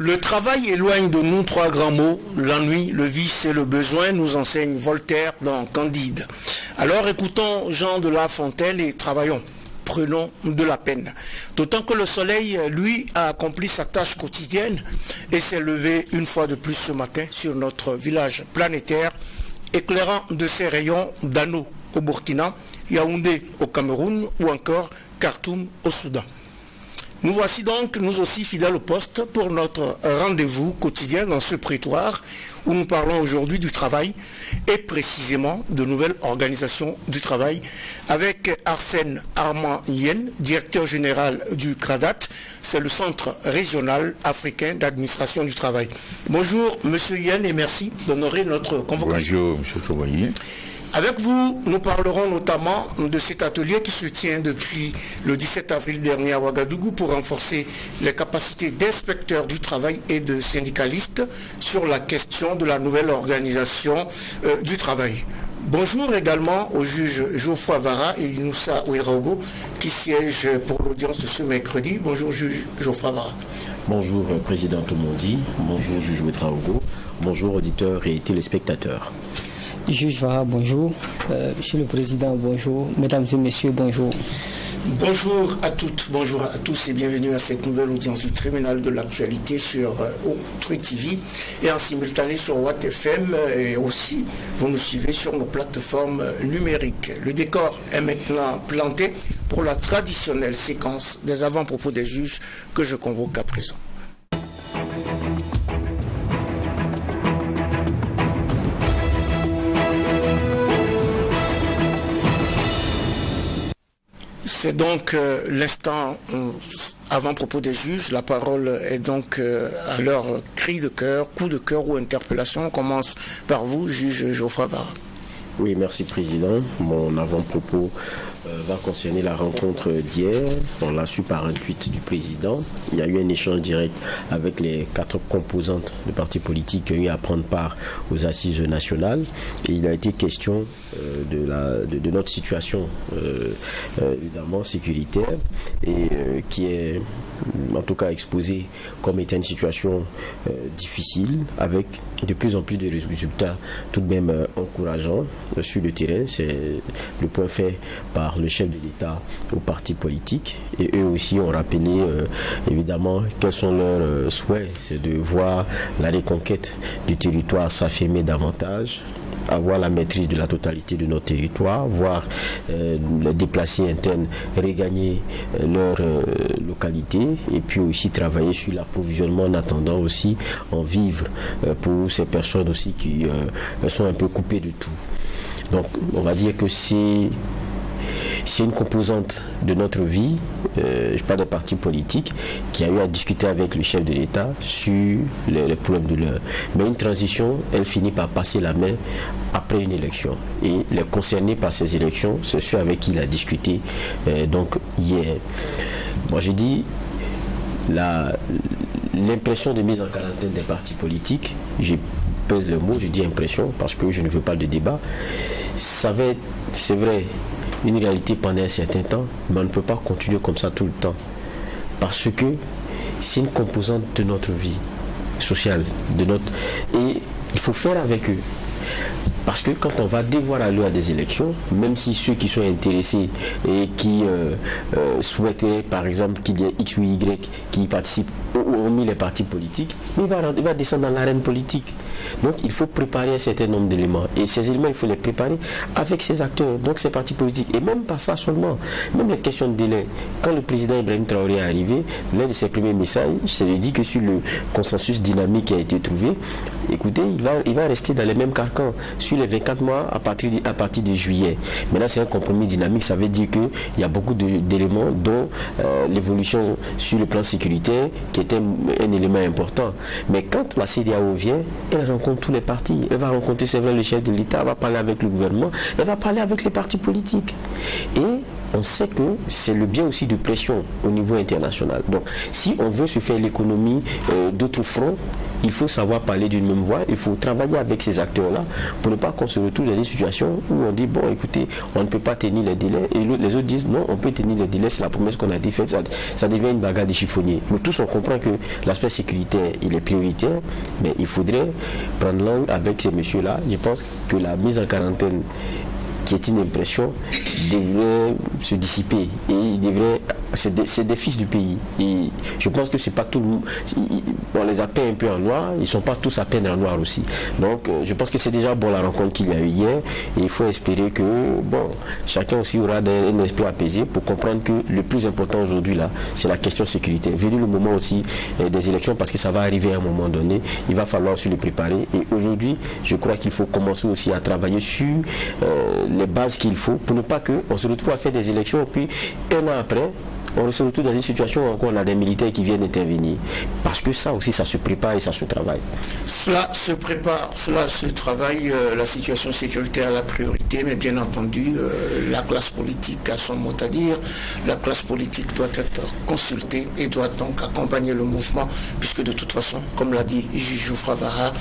Le travail éloigne de nous trois grands mots, l'ennui, le vice et le besoin, nous enseigne Voltaire dans Candide. Alors écoutons Jean de La Fontaine et travaillons, prenons de la peine. D'autant que le soleil, lui, a accompli sa tâche quotidienne et s'est levé une fois de plus ce matin sur notre village planétaire, éclairant de ses rayons Dano au Burkina, Yaoundé au Cameroun ou encore Khartoum au Soudan. Nous voici donc, nous aussi, fidèles au poste pour notre rendez-vous quotidien dans ce prétoire où nous parlons aujourd'hui du travail et précisément de nouvelles organisations du travail avec Arsène Armand-Yen, directeur général du CRADAT, c'est le Centre régional africain d'administration du travail. Bonjour Monsieur Yen et merci d'honorer notre convocation. Bonjour Monsieur Chevalier. Avec vous, nous parlerons notamment de cet atelier qui se tient depuis le 17 avril dernier à Ouagadougou pour renforcer les capacités d'inspecteurs du travail et de syndicalistes sur la question de la nouvelle organisation du travail. Bonjour également au juge Geoffroy Vara et Inoussa Ouedraogo qui siègent pour l'audience de ce mercredi. Bonjour juge Geoffroy Vara. Bonjour président Tomondi, bonjour juge Ouedraogo, bonjour auditeurs et téléspectateurs. Juge Vara, bonjour. Monsieur le Président, bonjour. Mesdames et Messieurs, bonjour. Bonjour à toutes, bonjour à tous et bienvenue à cette nouvelle audience du tribunal de l'actualité sur True TV et en simultané sur Watt FM et aussi vous nous suivez sur nos plateformes numériques. Le décor est maintenant planté pour la traditionnelle séquence des avant-propos des juges que je convoque à présent. C'est donc l'instant avant-propos des juges. La parole est donc à leur cri de cœur, coup de cœur ou interpellation. On commence par vous, juge Geoffroy Vara. Oui, merci président. Mon avant-propos va concerner la rencontre d'hier. On l'a su par un tweet du président. Il y a eu un échange direct avec les 4 composantes de partis politiques qui ont eu à prendre part aux assises nationales. Et il a été question de notre situation, évidemment, sécuritaire, et qui est en tout cas exposée comme étant une situation difficile, avec de plus en plus de résultats tout de même encourageants sur le terrain. C'est le point fait par le chef de l'État aux partis politiques, et eux aussi ont rappelé évidemment quels sont leurs souhaits. C'est de voir la reconquête du territoire s'affirmer davantage, avoir la maîtrise de la totalité de notre territoire, voir les déplacés internes regagner leur localité, et puis aussi travailler sur l'approvisionnement en attendant aussi en vivre pour ces personnes aussi qui sont un peu coupées de tout. Donc on va dire que c'est une composante de notre vie, je parle des partis politiques, qui a eu à discuter avec le chef de l'État sur les problèmes de l'heure. Mais une transition, elle finit par passer la main après une élection. Et les concernés par ces élections, c'est ceux avec qui il a discuté donc hier. Moi j'ai dit l'impression de mise en quarantaine des partis politiques, je pèse le mot, je dis impression parce que je ne veux pas de débat. Ça va être, c'est vrai, une réalité pendant un certain temps, mais on ne peut pas continuer comme ça tout le temps. Parce que c'est une composante de notre vie sociale, et il faut faire avec eux. Parce que quand on va devoir aller à des élections, même si ceux qui sont intéressés et qui souhaiteraient par exemple qu'il y ait X ou Y qui y participent, hormis les partis politiques, il va descendre dans l'arène politique. Donc il faut préparer un certain nombre d'éléments. Et ces éléments, il faut les préparer avec ces acteurs, donc ces partis politiques. Et même pas ça seulement, même les questions de délai. Quand le président Ibrahim Traoré est arrivé, l'un de ses premiers messages, c'est de dire que sur le consensus dynamique qui a été trouvé, écoutez, il va rester dans les mêmes carcans sur les 24 mois à partir de juillet. Maintenant, c'est un compromis dynamique, ça veut dire qu'il y a beaucoup d'éléments, dont l'évolution sur le plan sécuritaire, qui est un élément important. Mais quand la CEDEAO vient, elle rencontre tous les partis. Elle va rencontrer, c'est vrai, le chef de l'État, elle va parler avec le gouvernement, elle va parler avec les partis politiques. Et on sait que c'est le bien aussi de pression au niveau international. Donc, si on veut se faire l'économie d'autres fronts, il faut savoir parler d'une même voix, il faut travailler avec ces acteurs-là pour ne pas qu'on se retrouve dans une situation où on dit, bon, écoutez, on ne peut pas tenir les délais, et les autres disent, non, on peut tenir les délais, c'est la promesse qu'on a dit faite, ça devient une bagarre des chiffonniers. Nous tous, on comprend que l'aspect sécuritaire, il est prioritaire, mais il faudrait prendre l'angle avec ces messieurs-là. Je pense que la mise en quarantaine, qui est une impression, devrait se dissiper et il devrait, c'est des fils du pays, et je pense que c'est pas tout le monde, on les a peints un peu en noir, ils sont pas tous à peine en noir aussi, donc je pense que c'est déjà bon la rencontre qu'il y a eu hier, et il faut espérer que bon, chacun aussi aura un esprit apaisé pour comprendre que le plus important aujourd'hui là, c'est la question sécurité, venu le moment aussi des élections, parce que ça va arriver à un moment donné, il va falloir se les préparer, et aujourd'hui je crois qu'il faut commencer aussi à travailler sur les bases qu'il faut pour ne pas qu'on se retrouve à faire des élections, puis un an après on se retrouve dans une situation où encore on a des militaires qui viennent intervenir. Parce que ça aussi, ça se prépare et ça se travaille. Cela se prépare, cela se travaille, la situation sécuritaire a la priorité, mais bien entendu, la classe politique a son mot à dire. La classe politique doit être consultée et doit donc accompagner le mouvement, puisque de toute façon, comme l'a dit Juge Geoffroy Vara,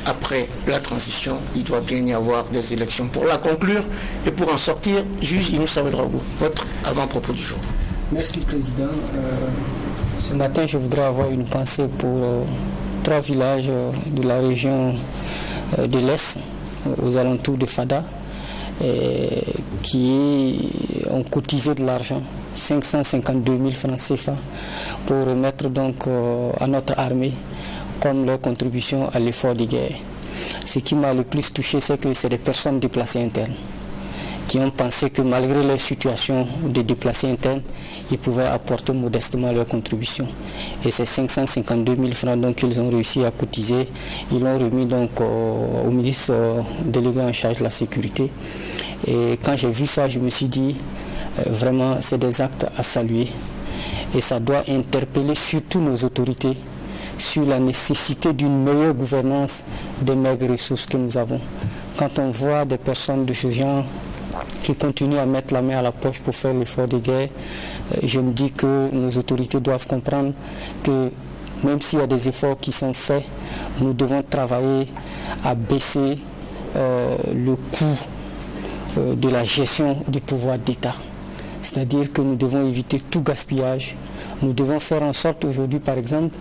après la transition, il doit bien y avoir des élections. Pour la conclure et pour en sortir, Juge Inoussa Ouedraogo, votre avant-propos du jour. Merci Président. Ce matin, je voudrais avoir une pensée pour 3 villages de la région de l'Est, aux alentours de Fada, qui ont cotisé de l'argent, 552 000 francs CFA, pour remettre donc à notre armée comme leur contribution à l'effort de guerre. Ce qui m'a le plus touché, c'est que c'est des personnes déplacées internes qui ont pensé que malgré leur situation de déplacés internes, ils pouvaient apporter modestement leur contribution. Et ces 552 000 francs donc, qu'ils ont réussi à cotiser, ils l'ont remis donc au ministre délégué en charge de la sécurité. Et quand j'ai vu ça, je me suis dit, vraiment, c'est des actes à saluer. Et ça doit interpeller surtout nos autorités sur la nécessité d'une meilleure gouvernance des maigres ressources que nous avons. Quand on voit des personnes de ce genre qui continuent à mettre la main à la poche pour faire l'effort de guerre, je me dis que nos autorités doivent comprendre que même s'il y a des efforts qui sont faits, nous devons travailler à baisser le coût de la gestion du pouvoir d'État. C'est-à-dire que nous devons éviter tout gaspillage. Nous devons faire en sorte aujourd'hui, par exemple,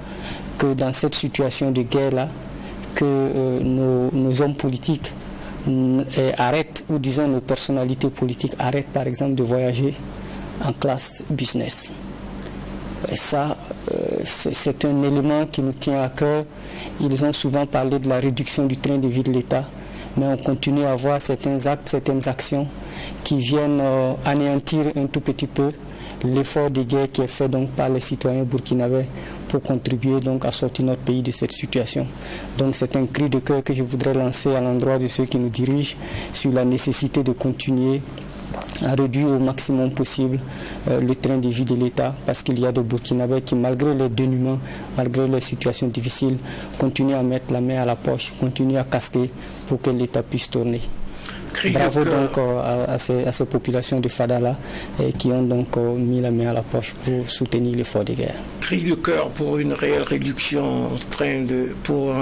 que dans cette situation de guerre-là, que nos hommes politiques arrêtent, ou disons nos personnalités politiques arrêtent par exemple de voyager en classe business. Et ça, c'est un élément qui nous tient à cœur. Ils ont souvent parlé de la réduction du train de vie de l'État, mais on continue à voir certains actes, certaines actions qui viennent anéantir un tout petit peu l'effort de guerre qui est fait donc par les citoyens burkinabés pour contribuer donc à sortir notre pays de cette situation. Donc c'est un cri de cœur que je voudrais lancer à l'endroit de ceux qui nous dirigent sur la nécessité de continuer à réduire au maximum possible le train de vie de l'État, parce qu'il y a des Burkinabés qui, malgré les dénuements, malgré les situations difficiles, continuent à mettre la main à la poche, continuent à casquer pour que l'État puisse tourner. Bravo donc à ces populations de Fada-là qui ont donc mis la main à la poche pour soutenir l'effort de guerre. Cri de cœur pour une réelle réduction pour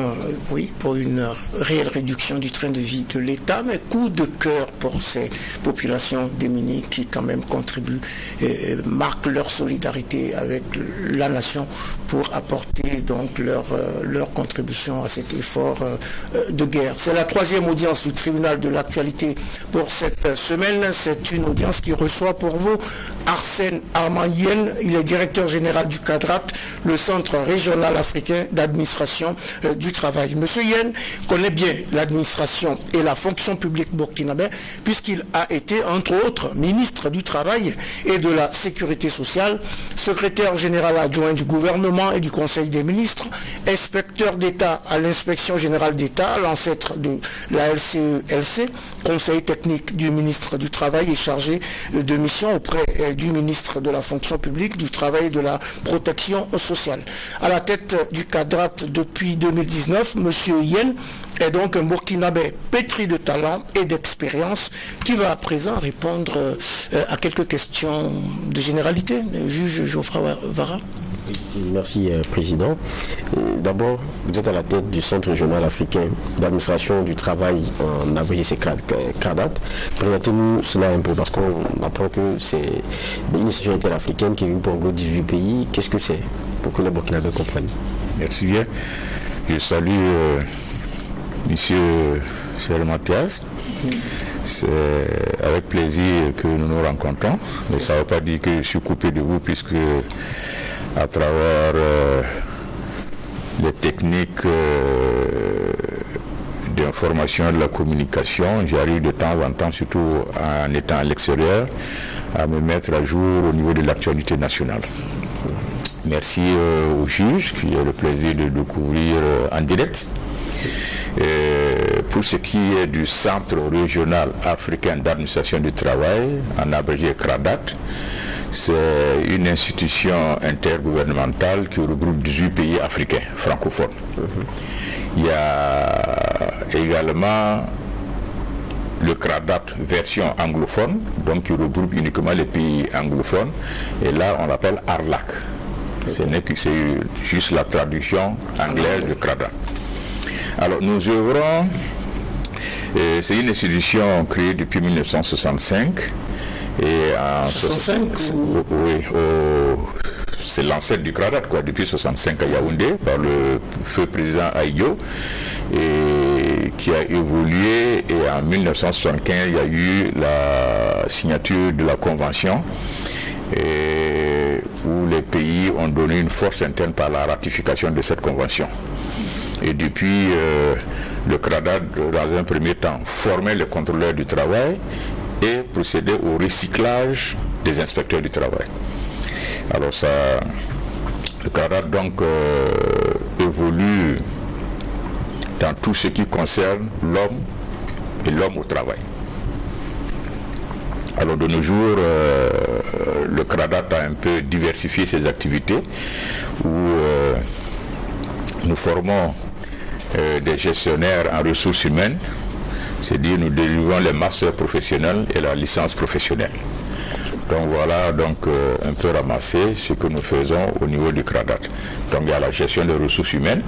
une réelle réduction du train de vie de l'État, mais coup de cœur pour ces populations démunies qui quand même contribuent et marquent leur solidarité avec la nation pour apporter donc leur contribution à cet effort de guerre. C'est la 3e audience du tribunal de l'actualité pour cette semaine. C'est une audience qui reçoit pour vous Arsène Arman-Yen. Il est directeur général du CADRAT, le Centre régional africain d'administration du travail. Monsieur Yen connaît bien l'administration et la fonction publique burkinabé puisqu'il a été, entre autres, ministre du Travail et de la Sécurité sociale, secrétaire général adjoint du gouvernement et du Conseil des ministres, inspecteur d'État à l'inspection générale d'État, l'ancêtre de la LCE-LC, conseil technique du ministre du Travail et chargé de mission auprès du ministre de la fonction publique, du Travail et de la Protection protection sociale. À la tête du CADRAT depuis 2019, M. Yen est donc un Burkinabé pétri de talent et d'expérience qui va à présent répondre à quelques questions de généralité. Juge Geoffroy Vara. Merci, Président. D'abord, vous êtes à la tête du Centre régional africain d'administration du travail, en abrégé c'est CRADAT. Présentez-nous cela un peu, parce qu'on apprend que c'est une institution interafricaine qui est venue pour englober 18 pays. Qu'est-ce que c'est, pour que les Burkinabés comprennent? Merci bien. Je salue Monsieur Charles Mathias. C'est avec plaisir que nous nous rencontrons. Mais ça ne veut pas dire que je suis coupé de vous, puisque à travers les techniques d'information et de la communication, j'arrive de temps en temps, surtout en étant à l'extérieur, à me mettre à jour au niveau de l'actualité nationale. Merci au juge qui a le plaisir de découvrir en direct. Pour ce qui est du Centre régional africain d'administration du travail, en abrégé CRADAT, c'est une institution intergouvernementale qui regroupe 18 pays africains francophones. Il y a également le CRADAT version anglophone, donc qui regroupe uniquement les pays anglophones, et là on l'appelle ARLAC. C'est juste la traduction anglaise de CRADAT. Alors nous œuvrons, c'est une institution créée depuis 1965. Et en 65 oui, c'est l'ancêtre du CRADAT, depuis 1965 à Yaoundé, par le feu président Aïdjo, et qui a évolué. Et en 1975, il y a eu la signature de la convention, où les pays ont donné une force interne par la ratification de cette convention. Et depuis, le CRADAT, dans un premier temps, formait les contrôleurs du travail et procéder au recyclage des inspecteurs du travail. Alors ça, le CRADAT donc évolue dans tout ce qui concerne l'homme et l'homme au travail. Alors de nos jours, le CRADAT a un peu diversifié ses activités, où nous formons des gestionnaires en ressources humaines, c'est-à-dire nous délivrons les masters professionnels et la licence professionnelle. Donc voilà un peu ramassé ce que nous faisons au niveau du CRADAT. Donc il y a la gestion des ressources humaines,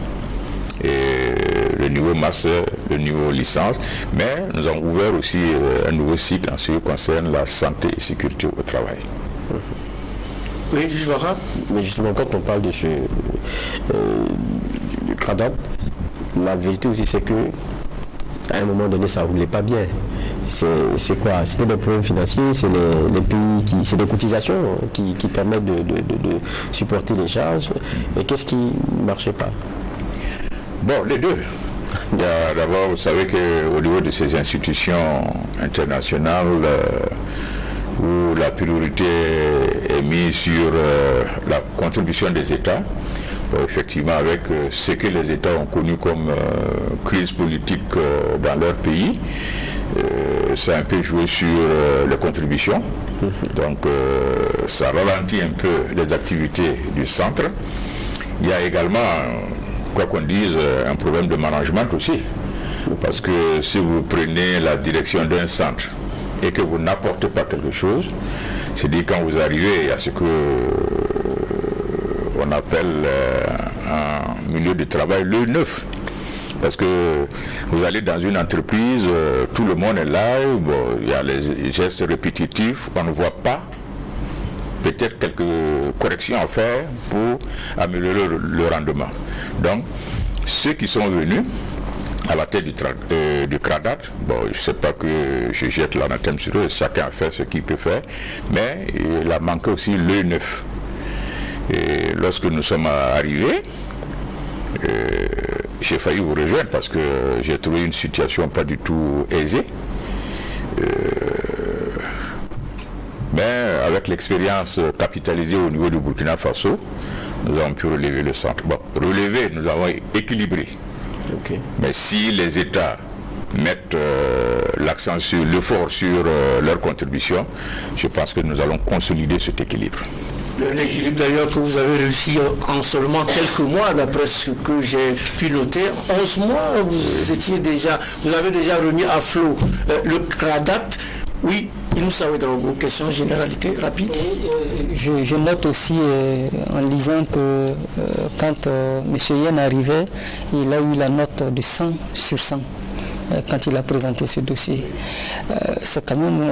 et le niveau master, le niveau licence, mais nous avons ouvert aussi un nouveau cycle en ce qui concerne la santé et sécurité au travail. Oui, je vois. Mais justement, quand on parle de ce du CRADAT, la vérité aussi c'est que à un moment donné ça ne roulait pas bien. C'est quoi? C'était des problèmes financiers, c'est les pays c'est des cotisations qui permettent de supporter les charges. Et qu'est-ce qui ne marchait pas? Bon, les deux. D'abord, vous savez qu'au niveau de ces institutions internationales, où la priorité est mise sur la contribution des États, bon, effectivement avec ce que les États ont connu comme crise politique dans leur pays, ça a un peu joué sur les contributions. Donc ça ralentit un peu les activités du centre. Il y a également, quoi qu'on dise, un problème de management aussi. Parce que si vous prenez la direction d'un centre et que vous n'apportez pas quelque chose, c'est-à-dire quand vous arrivez à ce que on appelle un milieu de travail le neuf. Parce que vous allez dans une entreprise, tout le monde est là, bon, il y a les gestes répétitifs, on ne voit pas peut-être quelques corrections à faire pour améliorer le rendement. Donc, ceux qui sont venus à la tête du CRADAT, bon, je ne sais pas que je jette l'anathème sur eux, chacun a fait ce qu'il peut faire, mais il a manqué aussi l'œil neuf. Et lorsque nous sommes arrivés, j'ai failli vous rejoindre parce que j'ai trouvé une situation pas du tout aisée. Mais avec l'expérience capitalisée au niveau du Burkina Faso, nous avons pu relever le centre. Bon, relever, nous avons équilibré. Okay. Mais si les États mettent l'accent sur l'effort sur leur contribution, je pense que nous allons consolider cet équilibre. Un équilibre d'ailleurs que vous avez réussi en seulement quelques mois, d'après ce que j'ai pu noter. 11 mois, vous avez déjà remis à flot le CRADAT. Oui, Inoussa Ouedraogo, question généralité rapide. Je note aussi en lisant que quand M. Yen arrivait, il a eu la note de 100 sur 100 quand il a présenté ce dossier. C'est quand même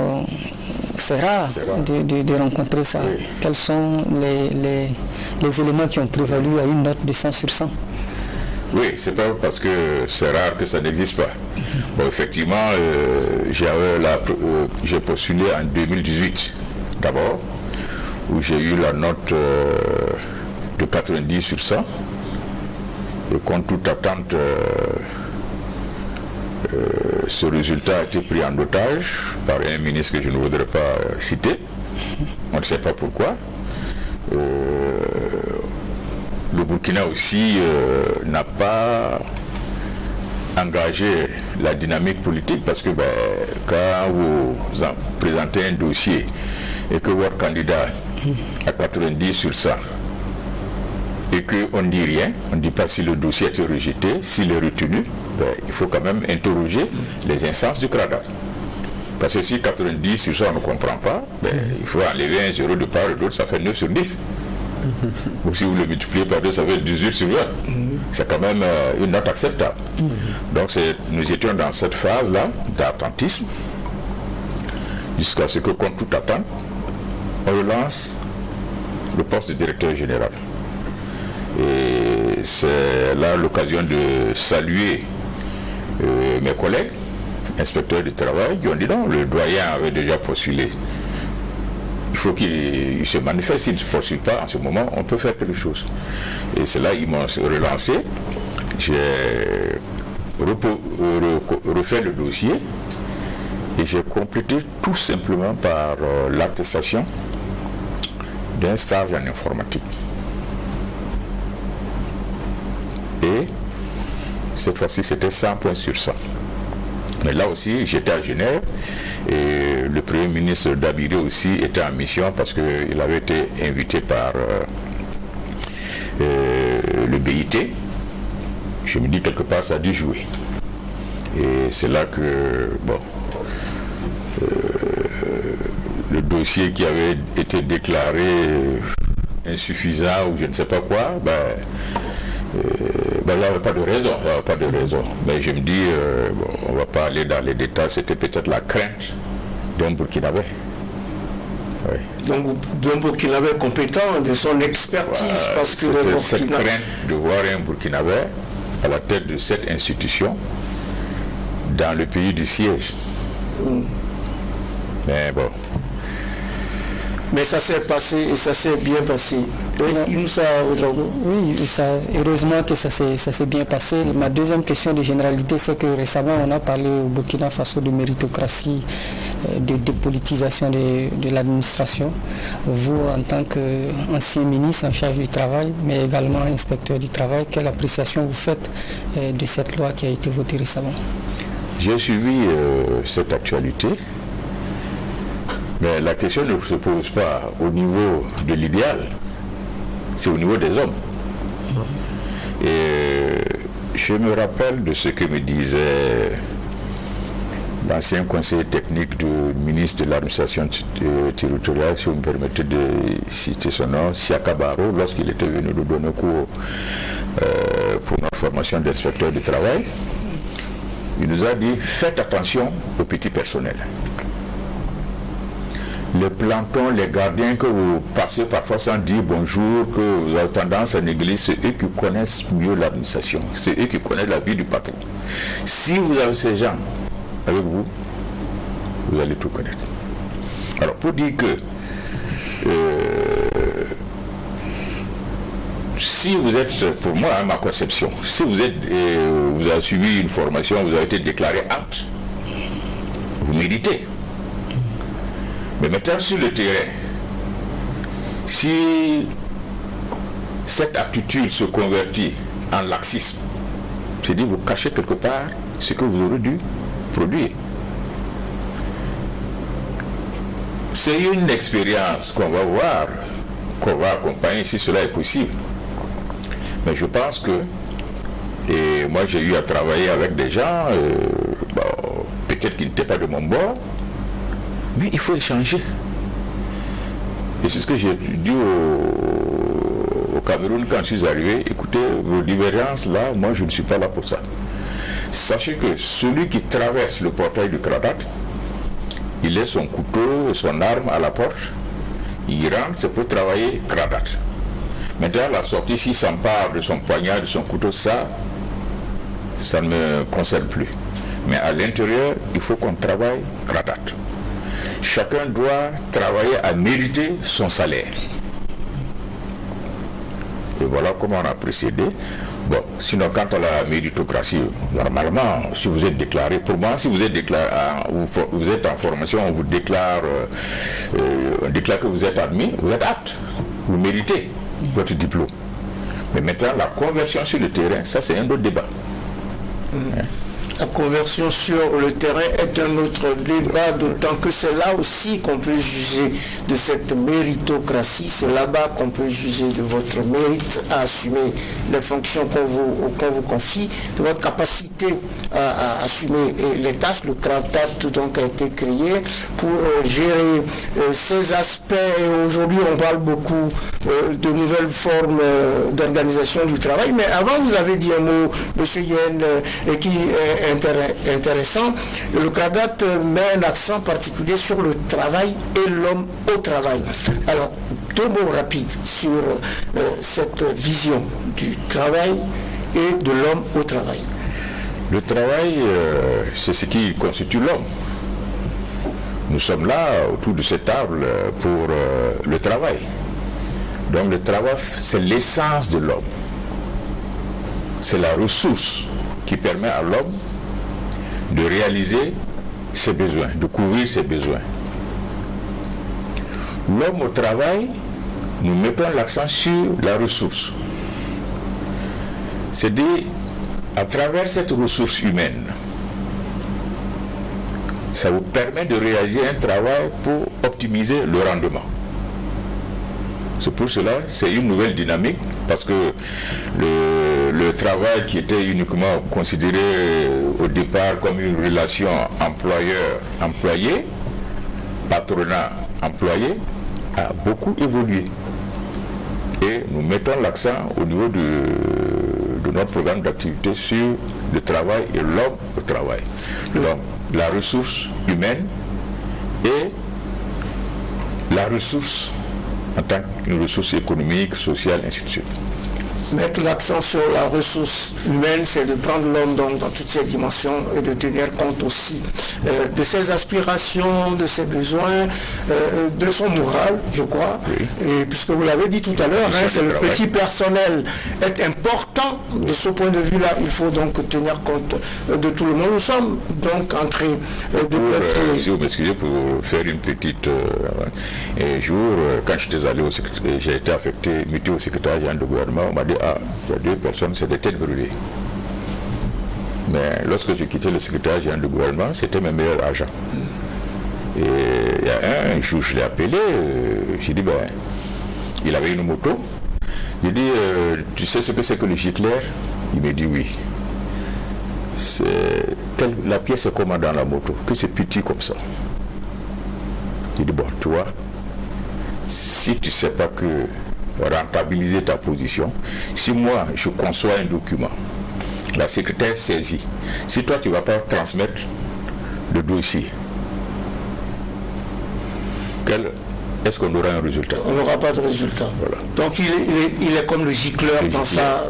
c'est rare de rencontrer ça. Oui. Quels sont les éléments qui ont prévalu à une note de 100 sur 100? Oui, c'est pas parce que c'est rare que ça n'existe pas. Bon, effectivement, j'ai postulé en 2018 d'abord, où j'ai eu la note de 90 sur 100. Et contre toute attente, ce résultat a été pris en otage par un ministre que je ne voudrais pas citer. On ne sait pas pourquoi. Le Burkina aussi n'a pas engagé la dynamique politique parce que quand vous présentez un dossier et que votre candidat a 90 sur 100 et qu'on ne dit rien, on ne dit pas si le dossier a été rejeté, s'il est retenu, il faut quand même interroger les instances du CRADAT. Parce que si 90 sur 100 on ne comprend pas, il faut enlever un 0 de part et d'autre, ça fait 9 sur 10. Ou si vous le multipliez par 2, ça fait 18 sur 20. C'est quand même une note acceptable. Donc nous étions dans cette phase-là d'attentisme jusqu'à ce que, contre toute attente, on relance le poste de directeur général. Et c'est là l'occasion de saluer mes collègues, inspecteurs du travail, qui ont dit non, le doyen avait déjà postulé. Il faut qu'il se manifeste. S'il ne se poursuit pas en ce moment, on peut faire quelque chose. Et c'est là qu'ils m'ont relancé. J'ai refait le dossier et j'ai complété tout simplement par l'attestation d'un stage en informatique. Et cette fois-ci, c'était 100 points sur 100. Mais là aussi, j'étais à Genève et le Premier ministre Dabiré aussi était en mission parce qu'il avait été invité par le BIT. Je me dis quelque part, ça a dû jouer. Et c'est là que, le dossier qui avait été déclaré insuffisant ou je ne sais pas quoi, il n'y avait pas de raison. Mais je me dis, on ne va pas aller dans les détails, c'était peut-être la crainte d'un Burkinabé. Oui. Donc d'un Burkinabé compétent, de son expertise, parce que c'était cette crainte de voir un Burkinabé à la tête de cette institution dans le pays du siège. Mais bon. Mais ça s'est passé et ça s'est bien passé. Oui, heureusement que ça s'est bien passé. Ma deuxième question de généralité, c'est que récemment, on a parlé au Burkina Faso de méritocratie, de dépolitisation de l'administration. Vous, en tant qu'ancien ministre en charge du travail, mais également inspecteur du travail, quelle appréciation vous faites de cette loi qui a été votée récemment? J'ai suivi cette actualité. Mais la question ne se pose pas au niveau de l'idéal, c'est au niveau des hommes. Et je me rappelle de ce que me disait l'ancien conseiller technique du ministre de l'administration territoriale, si vous me permettez de citer son nom, Siaka Baro, lorsqu'il était venu nous donner cours pour notre formation d'inspecteur du travail. Il nous a dit, faites attention au petit personnel. Les plantons, les gardiens que vous passez parfois sans dire bonjour, que vous avez tendance à négliger, c'est eux qui connaissent mieux l'administration, c'est eux qui connaissent la vie du patron. Si vous avez ces gens avec vous, vous allez tout connaître. Alors pour dire que si vous êtes, pour moi, ma conception, si vous êtes, vous avez suivi une formation, vous avez été déclaré apte, vous méritez. Mais maintenant sur le terrain, si cette aptitude se convertit en laxisme, c'est-à-dire vous cachez quelque part ce que vous aurez dû produire. C'est une expérience qu'on va voir qu'on va accompagner si cela est possible. Mais je pense que, et moi j'ai eu à travailler avec des gens, peut-être qu'ils n'étaient pas de mon bord, mais il faut échanger. Et c'est ce que j'ai dit au Cameroun quand je suis arrivé. Écoutez, vos divergences là, moi je ne suis pas là pour ça. Sachez que celui qui traverse le portail du Kradat, il laisse son couteau et son arme à la porte, il rentre, c'est pour travailler Kradat. Maintenant, la sortie, s'il s'empare de son poignard, de son couteau, ça ne me concerne plus. Mais à l'intérieur, il faut qu'on travaille Kradat. Chacun doit travailler à mériter son salaire. Et voilà comment on a procédé. Bon, sinon, quant à la méritocratie, normalement, si vous êtes déclaré, pour moi, si vous êtes déclaré, vous êtes en formation, on vous déclare, on déclare que vous êtes admis, vous êtes apte, vous méritez votre diplôme. Mais maintenant, la conversion sur le terrain, ça c'est un autre débat. La conversion sur le terrain est un autre débat, d'autant que c'est là aussi qu'on peut juger de cette méritocratie, c'est là-bas qu'on peut juger de votre mérite à assumer les fonctions qu'on vous confie, de votre capacité à assumer les tâches. Le Kradat donc a été créé pour gérer ces aspects. Et aujourd'hui, on parle beaucoup de nouvelles formes d'organisation du travail, mais avant, vous avez dit un mot, M. Yen, qui est intéressant. Le Kradat met un accent particulier sur le travail et l'homme au travail. Alors, deux mots rapides sur cette vision du travail et de l'homme au travail. Le travail, c'est ce qui constitue l'homme. Nous sommes là, autour de cette table, pour le travail. Donc le travail, c'est l'essence de l'homme. C'est la ressource qui permet à l'homme de réaliser ses besoins, de couvrir ses besoins. L'homme au travail, nous mettons l'accent sur la ressource. C'est-à-dire, à travers cette ressource humaine, ça vous permet de réaliser un travail pour optimiser le rendement. C'est pour cela, c'est une nouvelle dynamique, parce que le travail qui était uniquement considéré au départ comme une relation employeur-employé, patronat-employé, a beaucoup évolué. Et nous mettons l'accent au niveau de notre programme d'activité sur le travail et l'homme au travail. Donc, la ressource humaine et la ressource en tant qu'une ressource économique, sociale, ainsi de suite. Mettre l'accent sur la ressource humaine, c'est de prendre l'homme donc dans toutes ses dimensions et de tenir compte aussi de ses aspirations, de ses besoins, de son moral, je crois. Oui. Et puisque vous l'avez dit tout à l'heure, c'est le petit personnel est important de ce point de vue-là. Il faut donc tenir compte de tout le monde. Nous sommes donc entrés si vous m'excusez pour faire une petite jour, quand j'étais allé j'ai été affecté, muté au secrétariat général du gouvernement, on m'a dit il y a deux personnes, c'est des têtes brûlées. Mais lorsque j'ai quitté le secrétariat général du gouvernement, c'était mes meilleurs agents. Et il y a un jour, je l'ai appelé, j'ai dit, il avait une moto. J'ai dit, tu sais ce que c'est que le gicleur? Il me dit oui. La pièce est comment dans la moto? Que c'est petit comme ça. J'ai dit, tu vois, si tu ne sais pas que rentabiliser ta position, si moi je conçois un document, la secrétaire saisit, si toi tu ne vas pas transmettre le dossier, est-ce qu'on aura un résultat? On n'aura pas de résultat. Voilà. Donc il est comme le gicleur dans sa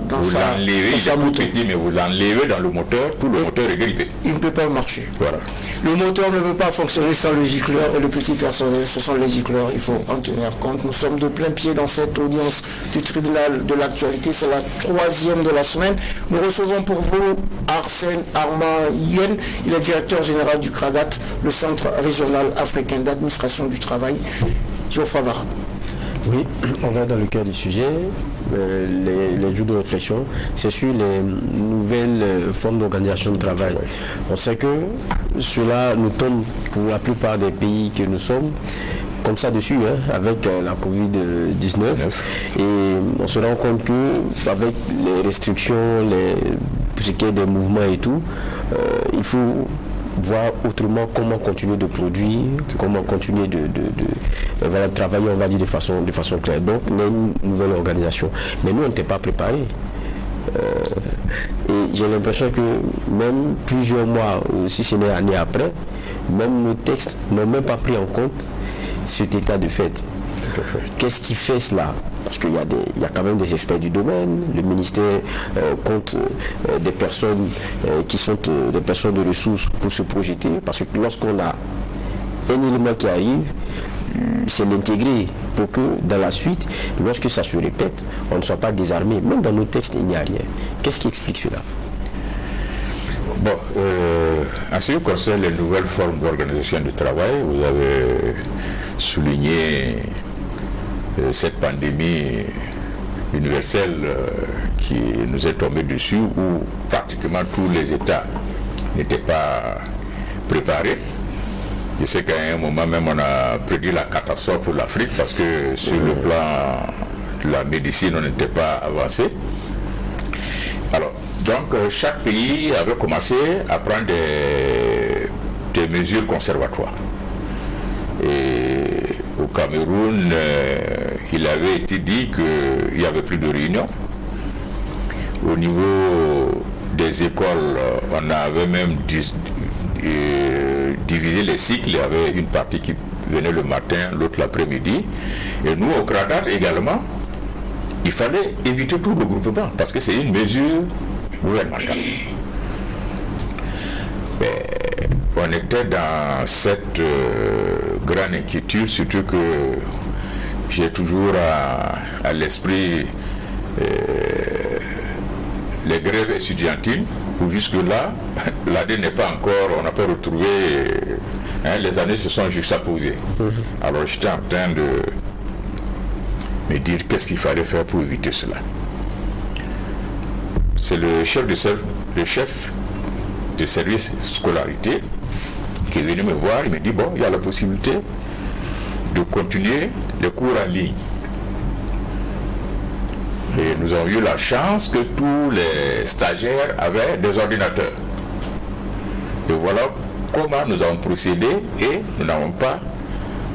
moto. Mais vous l'enlevez dans le moteur, tout le moteur est grippé. Il ne peut pas marcher. Voilà. Le moteur ne peut pas fonctionner sans le gicleur et le petit personnel, ce sont les gicleurs, il faut en tenir compte. Nous sommes de plein pied dans cette audience du tribunal de l'actualité, c'est la 3e de la semaine. Nous recevons pour vous Arsène Armand Yen, il est directeur général du Kradat, le Centre régional africain d'administration du travail. Geoffroy Vara. Oui, on va dans le cœur du sujet. Les jours de réflexion, c'est sur les nouvelles formes d'organisation de travail. On sait que cela nous tombe pour la plupart des pays que nous sommes comme ça dessus, avec la Covid-19. Et on se rend compte que avec les restrictions, pour ce qui est des mouvements et tout, il faut voir autrement comment continuer de produire, comment continuer de travailler, on va dire, de façon claire. Donc, on a une nouvelle organisation. Mais nous, on n'était pas préparés. Et j'ai l'impression que même plusieurs mois, ou si ce n'est année après, même nos textes n'ont même pas pris en compte cet état de fait. Qu'est-ce qui fait cela? Parce qu'il y a quand même des experts du domaine. Le ministère compte des personnes qui sont des personnes de ressources pour se projeter. Parce que lorsqu'on a un élément qui arrive, c'est l'intégrer pour que dans la suite, lorsque ça se répète, on ne soit pas désarmé. Même dans nos textes, il n'y a rien. Qu'est-ce qui explique cela? Bon, en ce qui concerne les nouvelles formes d'organisation du travail, vous avez souligné cette pandémie universelle qui nous est tombée dessus, où pratiquement tous les États n'étaient pas préparés. Je sais qu'à un moment même on a prédit la catastrophe pour l'Afrique parce que sur le plan de la médecine on n'était pas avancé. Alors, donc chaque pays avait commencé à prendre des mesures conservatoires. Et au Cameroun, il avait été dit qu'il n'y avait plus de réunions. Au niveau des écoles, on avait même divisé les cycles. Il y avait une partie qui venait le matin, l'autre l'après-midi. Et nous, au CRADAT également, il fallait éviter tout le regroupement parce que c'est une mesure gouvernementale. On était dans cette grande inquiétude, surtout que j'ai toujours à l'esprit les grèves étudiantines, où jusque-là, l'année n'est pas encore, on n'a pas retrouvé, les années se sont juxtaposées. Alors j'étais en train de me dire qu'est-ce qu'il fallait faire pour éviter cela. C'est le chef de service scolarité qui est venu me voir, il me dit bon, il y a la possibilité de continuer les cours en ligne. Et nous avons eu la chance que tous les stagiaires avaient des ordinateurs. Et voilà comment nous avons procédé et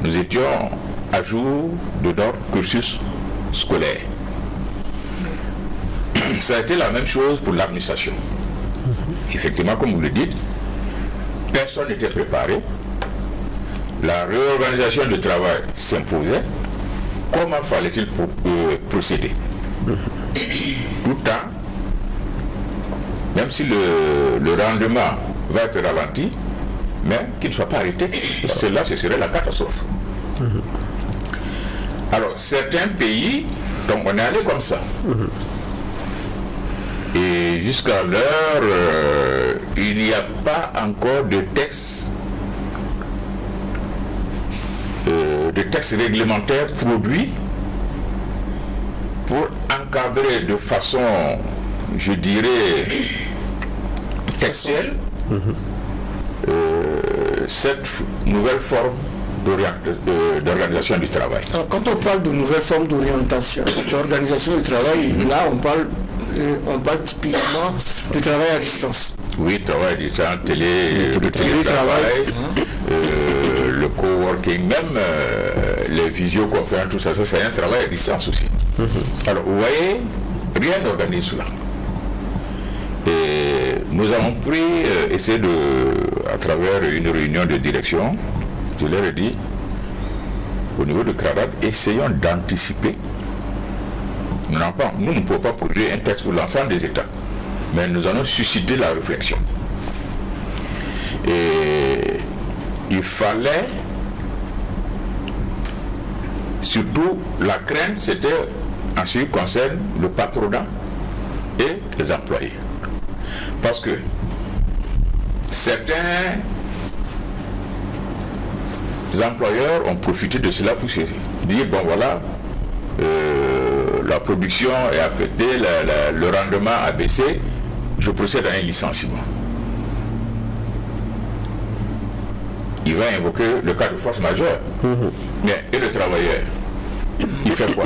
nous étions à jour de notre cursus scolaire. Ça a été la même chose pour l'administration. Effectivement, comme vous le dites, personne n'était préparé. La réorganisation du travail s'imposait. Comment fallait-il procéder? Tout le temps, même si le rendement va être ralenti, mais qu'il ne soit pas arrêté, cela, ce serait la catastrophe. Alors, certains pays, donc on est allé comme ça. Et jusqu'à l'heure, il n'y a pas encore de texte réglementaire produit pour encadrer de façon, je dirais, textuelle cette nouvelle forme d'organisation du travail. Alors, quand on parle de nouvelle forme d'orientation, d'organisation du travail, là on parle typiquement du travail à distance. Oui, travail à distance, le télétravail, le coworking, même les visioconférences, tout ça, c'est un travail à distance aussi. Alors, vous voyez, rien n'organise cela. Et nous avons essayé à travers une réunion de direction, je leur ai dit, au niveau de CRADAT, essayons d'anticiper. Nous ne pouvons pas produire un texte pour l'ensemble des États, mais nous allons susciter la réflexion. Et il fallait, surtout la crainte, c'était en ce qui concerne le patronat et les employés. Parce que certains employeurs ont profité de cela pour se dire, bon voilà, la production est affectée, le rendement a baissé, je procède à un licenciement. il va invoquer le cas de force majeure. Mais, et le travailleur, il fait quoi?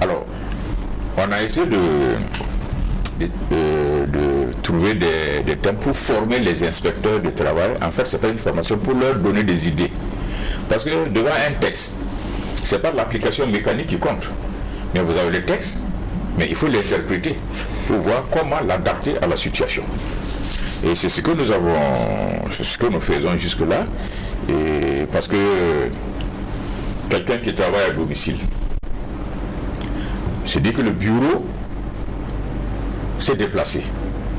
Alors, on a essayé de trouver des thèmes pour former les inspecteurs de travail. En fait, c'est pas une formation pour leur donner des idées. Parce que devant un texte, c'est pas l'application mécanique qui compte. Mais vous avez le texte, mais il faut l'interpréter pour voir comment l'adapter à la situation. Et c'est ce que nous avons, c'est ce que nous faisons jusque-là. Et parce que quelqu'un qui travaille à domicile, se dit que le bureau s'est déplacé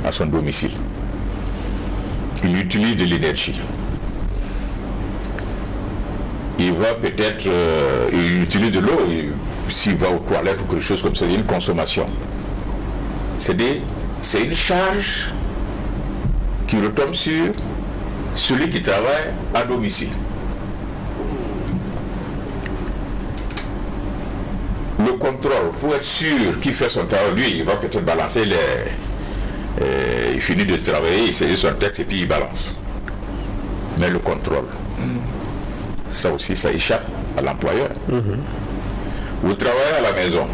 à son domicile. Il utilise de l'énergie. Il va peut-être, il utilise de l'eau, s'il va aux toilettes ou quelque chose comme ça, il y a une consommation. C'est une charge qui retombe sur celui qui travaille à domicile. Le contrôle, pour être sûr qu'il fait son travail, lui, il va peut-être balancer il finit de travailler, il saisit son texte et puis il balance. Mais le contrôle, ça aussi, ça échappe à l'employeur. Vous travaillez à la maison.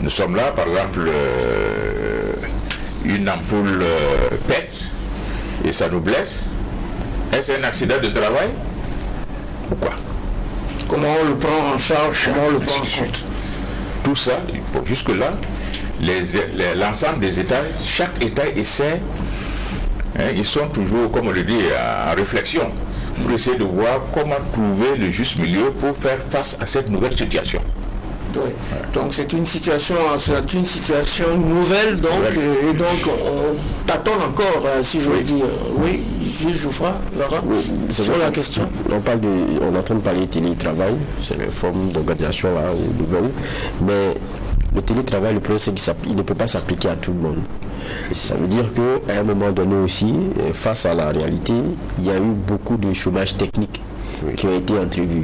Nous sommes là, par exemple, une ampoule pète et ça nous blesse. Est-ce un accident de travail ou quoi? Comment on le prend en charge, comment on le prend en compte? Tout ça, bon, jusque-là, l'ensemble des États, chaque État essaie, ils sont toujours, comme on le dit, en réflexion, pour essayer de voir comment trouver le juste milieu pour faire face à cette nouvelle situation. Oui. Donc c'est une situation nouvelle, donc, et donc on t'attend encore, si j'ose dire. Oui, juste Jouffra, Laura, sur la question. On est en train de parler de télétravail, c'est une forme d'organisation nouvelle, mais le télétravail, le problème c'est qu'il ne peut pas s'appliquer à tout le monde. Ça veut dire qu'à un moment donné aussi, face à la réalité, il y a eu beaucoup de chômage technique qui ont été entrevus.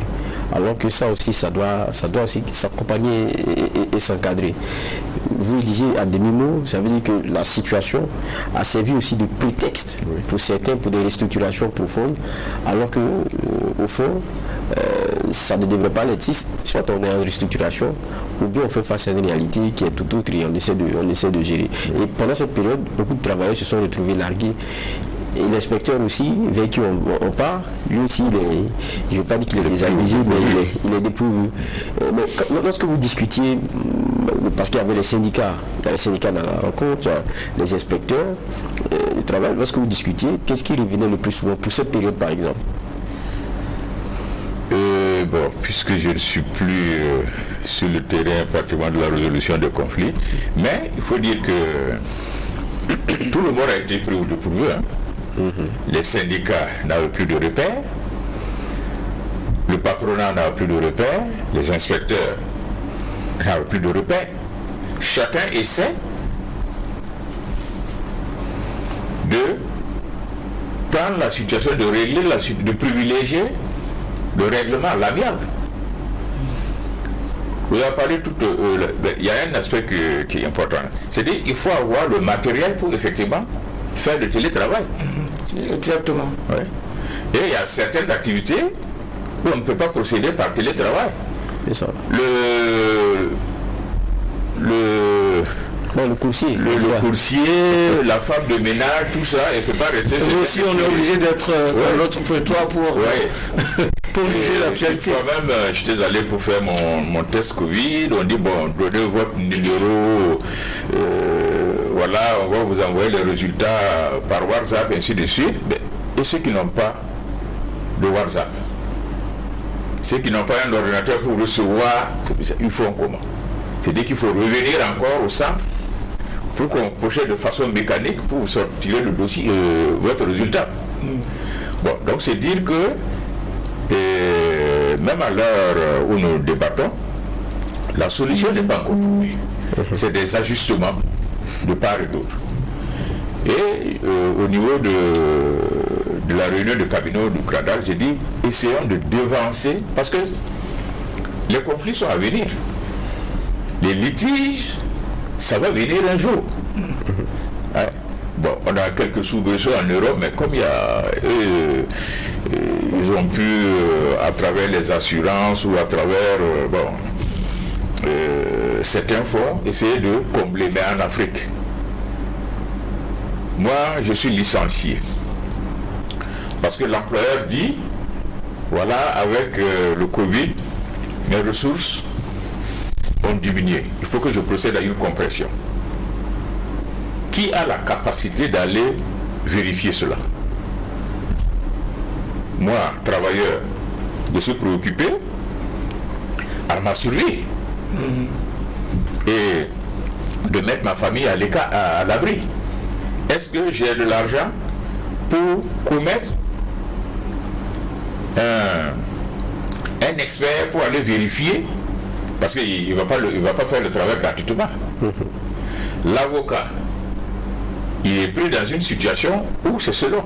Alors que ça aussi, ça doit aussi s'accompagner et s'encadrer. Vous le disiez à demi-mot, ça veut dire que la situation a servi aussi de prétexte pour certains, pour des restructurations profondes, alors que au fond, ça ne devrait pas l'être. Soit on est en restructuration, ou bien on fait face à une réalité qui est tout autre et on essaie de gérer. Et pendant cette période, beaucoup de travailleurs se sont retrouvés largués. Et l'inspecteur aussi, vers qui on part, lui aussi, je ne veux pas dire qu'il est désabusé, mais il est dépourvu. Mais lorsque vous discutiez, parce qu'il y avait les syndicats, dans la rencontre, les inspecteurs du travail, lorsque vous discutiez, qu'est-ce qui revenait le plus souvent pour cette période par exemple? Bon, puisque je ne suis plus sur le terrain pratiquement de la résolution des conflits, mais il faut dire que tout le monde a été pris au dépourvu. Les syndicats n'avaient plus de repères, le patronat n'avait plus de repères, les inspecteurs n'avaient plus de repères. Chacun essaie de prendre la situation, de régler de privilégier le règlement, l'amiable. Vous avez parlé il y a un aspect qui est important. C'est-à-dire qu'il faut avoir le matériel pour effectivement faire le télétravail. Exactement. Ouais. Et il y a certaines activités où on ne peut pas procéder par télétravail. C'est ça. Le coursier. Le coursier, la femme de ménage, tout ça, elle ne peut pas rester. Nous aussi, on est obligé d'être dans l'autre prétoire pour juger l'actualité. Moi-même, j'étais allé pour faire mon test Covid. On dit, bon, donnez votre numéro. Voilà, on va vous envoyer les résultats par WhatsApp, ainsi de suite. Et ceux qui n'ont pas de WhatsApp, ceux qui n'ont pas un ordinateur pour recevoir, ils font comment? C'est-à-dire qu'il faut revenir encore au centre pour qu'on procède de façon mécanique pour vous sortir le dossier, votre résultat. Bon, donc c'est dire que même à l'heure où nous débattons, la solution n'est pas encore trouvée. C'est des ajustements de part et d'autre. Et au niveau de la réunion de cabinet du CRADA, j'ai dit, essayons de devancer, parce que les conflits sont à venir. Les litiges, ça va venir un jour. Bon, on a quelques soubresauts en Europe, mais comme ils ont pu, à travers les assurances ou à travers certains fonds, essayer de combler. Mais en Afrique, moi, je suis licencié. Parce que l'employeur dit, voilà, avec le Covid, mes ressources ont diminué. Il faut que je procède à une compression. Qui a la capacité d'aller vérifier cela? Moi, travailleur, je suis préoccupé à ma survie et de mettre ma famille à l'écart, à l'abri. Est-ce que j'ai de l'argent pour commettre un expert pour aller vérifier? Parce qu'il ne va pas faire le travail gratuitement. L'avocat, il est pris dans une situation où c'est selon.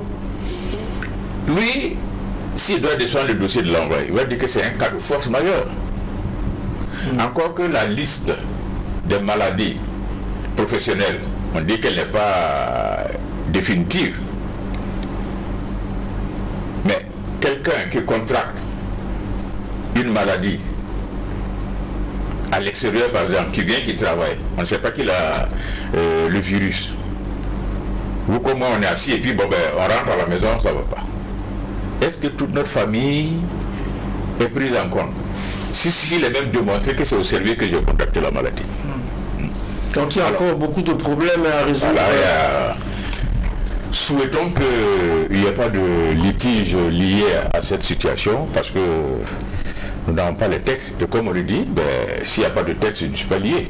Lui, s'il doit descendre le dossier de l'envoi, il va dire que c'est un cas de force majeure. Encore que la liste des maladies professionnelles, on dit qu'elle n'est pas définitive. Mais quelqu'un qui contracte une maladie à l'extérieur, par exemple, qui vient, qui travaille, on ne sait pas qu'il a le virus. Ou comment on est assis et puis on rentre à la maison, ça ne va pas. Est-ce que toute notre famille est prise en compte? Si il est même démontré que c'est au service que j'ai contracté la maladie. Donc il y a encore beaucoup de problèmes à résoudre. Voilà, souhaitons qu'il n'y ait pas de litige lié à cette situation, parce que nous n'avons pas les textes. Et comme on le dit, s'il n'y a pas de texte, je ne suis pas lié.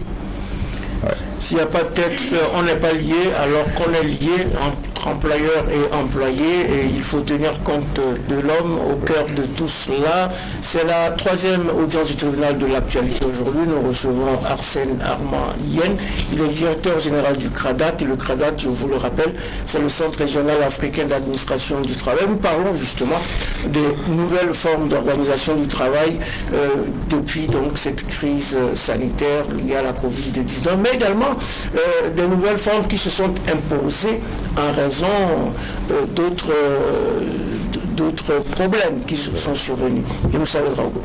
Ouais. S'il n'y a pas de texte, on n'est pas lié, alors qu'on est lié entre employeur et employé, et il faut tenir compte de l'homme au cœur de tout cela. C'est la troisième audience du tribunal de l'actualité aujourd'hui. Nous recevons Arsène Arma-Yen. Il est directeur général du CRADAT, et le CRADAT, je vous le rappelle, c'est le Centre régional africain d'administration du travail. Nous parlons justement des nouvelles formes d'organisation du travail depuis donc cette crise sanitaire liée à la Covid-19, mais également des nouvelles formes qui se sont imposées en raison d'autres problèmes qui sont survenus. Et nous savons, Rango.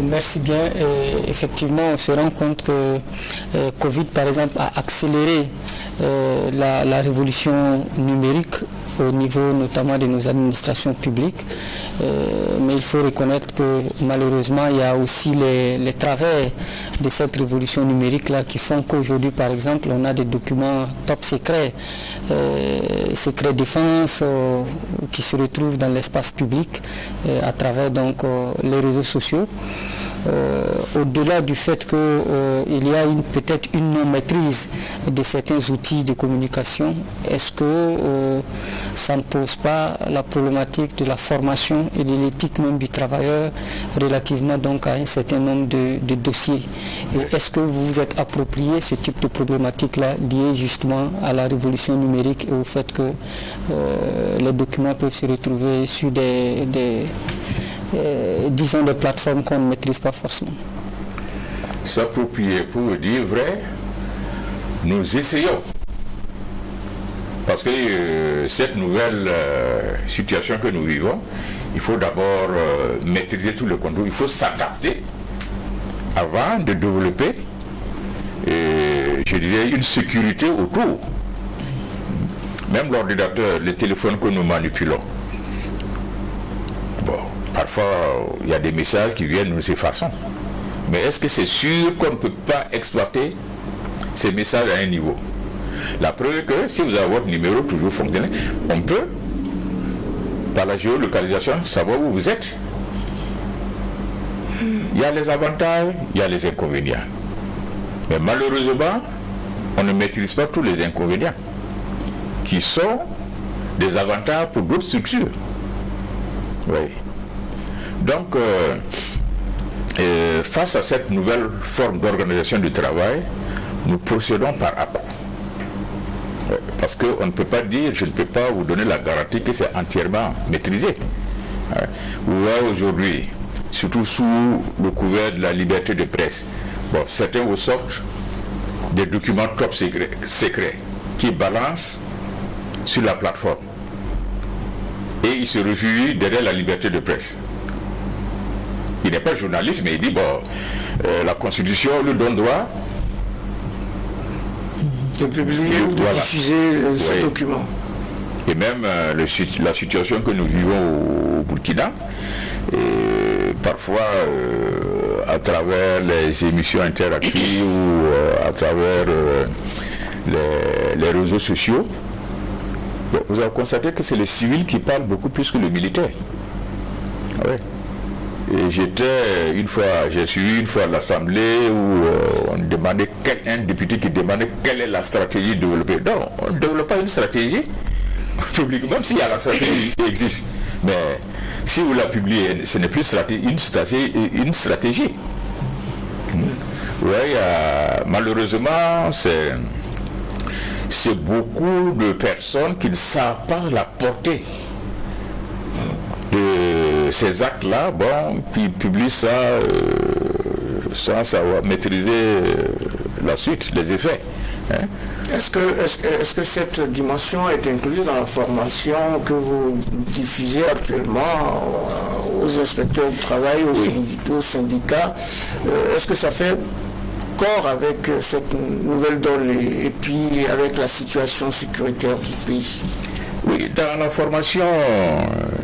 Merci bien. Et effectivement, on se rend compte que Covid, par exemple, a accéléré la révolution numérique au niveau notamment de nos administrations publiques. Mais il faut reconnaître que malheureusement, il y a aussi les travers de cette révolution numérique-là qui font qu'aujourd'hui, par exemple, on a des documents top secrets, secret défense, qui se retrouvent dans l'espace public à travers donc les réseaux sociaux. Au-delà du fait qu'il y a peut-être une non-maîtrise de certains outils de communication, est-ce que ça ne pose pas la problématique de la formation et de l'éthique même du travailleur relativement donc à un certain nombre de dossiers? Et est-ce que vous vous êtes approprié ce type de problématique-là liée justement à la révolution numérique et au fait que les documents peuvent se retrouver sur disons des plateformes qu'on ne maîtrise pas forcément? S'approprier, pour dire vrai, nous essayons. Parce que cette nouvelle situation que nous vivons, il faut d'abord maîtriser tout le contrôle, il faut s'adapter avant de développer, je dirais, une sécurité autour. Même l'ordinateur, les téléphones que nous manipulons. Bon, parfois, il y a des messages qui viennent nous effaçant. Mais est-ce que c'est sûr qu'on ne peut pas exploiter ces messages à un niveau? La preuve est que si vous avez votre numéro toujours fonctionnel, on peut, par la géolocalisation, savoir où vous êtes. Il y a les avantages, il y a les inconvénients. Mais malheureusement, on ne maîtrise pas tous les inconvénients, qui sont des avantages pour d'autres structures. Oui. Donc, face à cette nouvelle forme d'organisation du travail, nous procédons par à-coup. Parce qu'on ne peut pas dire, je ne peux pas vous donner la garantie que c'est entièrement maîtrisé. Vous voyez aujourd'hui, surtout sous le couvert de la liberté de presse, bon, certains vous sortent des documents top secrets qui balancent sur la plateforme. Et il se réfugie derrière la liberté de presse. Il n'est pas journaliste, mais il dit, la Constitution lui donne droit de publier ou de diffuser ce document. Et même la situation que nous vivons au Burkina, parfois à travers les émissions interactives ou à travers les réseaux sociaux, vous avez constaté que c'est le civil qui parle beaucoup plus que le militaire. Ouais. Et j'ai suivi une fois l'Assemblée où on demandait, un député qui demandait quelle est la stratégie développée. Non, on ne développe pas une stratégie publique, même s'il y a la stratégie qui existe. Mais si vous la publiez, ce n'est plus une stratégie. Ouais, malheureusement, c'est beaucoup de personnes qui ne savent pas la portée de ces actes-là, qui publient ça sans savoir maîtriser la suite, les effets. Hein? Est-ce que cette dimension est incluse dans la formation que vous diffusez actuellement aux inspecteurs du travail, aux syndicats? Est-ce que ça fait corps avec cette nouvelle donne et puis avec la situation sécuritaire du pays? Oui, dans la formation